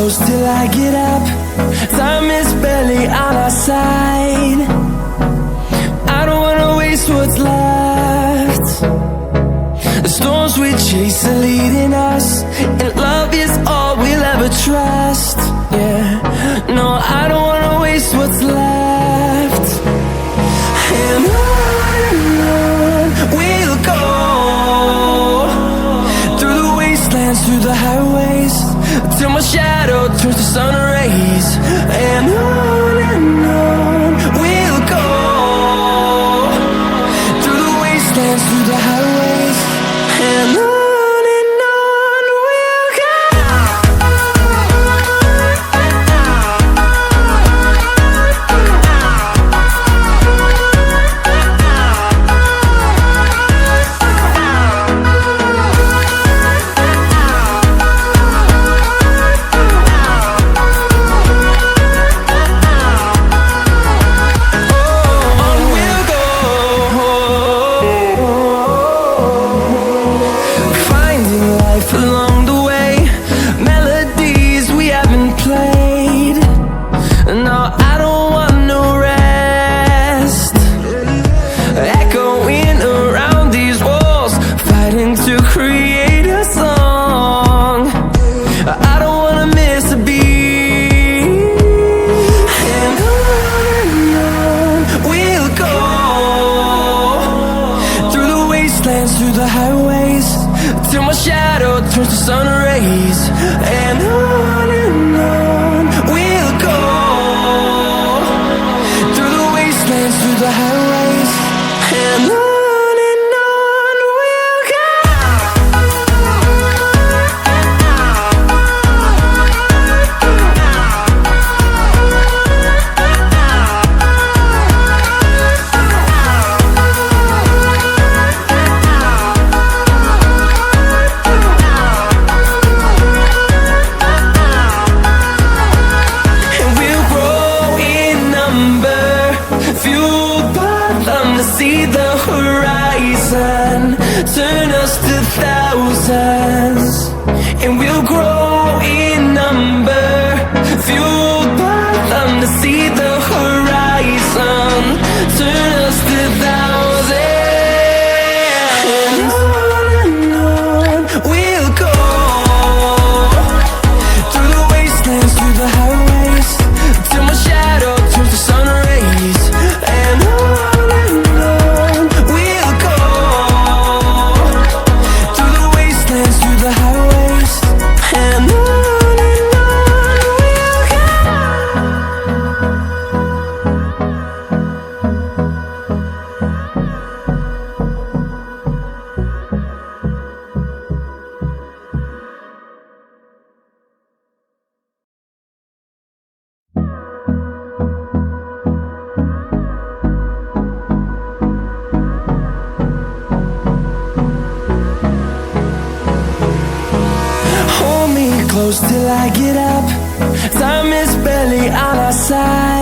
close till I get up. Time is barely on our side. I don't wanna waste what's left. The storms we chase are leading us, and love is all we'll ever trust. Yeah, no, I don't wanna waste what's left. And on we'll go, through the wastelands, through the highways, till my shadow turns to sun rays. And on we'll go, through the wastelands, through the highways, and on. Along the way, melodies we haven't played. No, I don't want no rest. Echoing around these walls, fighting to create a song. I don't wanna miss a beat. And on we'll go, through the wastelands, through the highways, till my shadow turns to sun rays. And on we'll go, through the wastelands, through the highways, and on we'll go. See the horizon, turn us to thousands, and we'll grow in number, fueled by them to see the horizon, turn us to thousands. And on we'll go, through the wastelands, through the highways, till my shadow turns to sun rays. And on close till I get up. Time is barely on our side.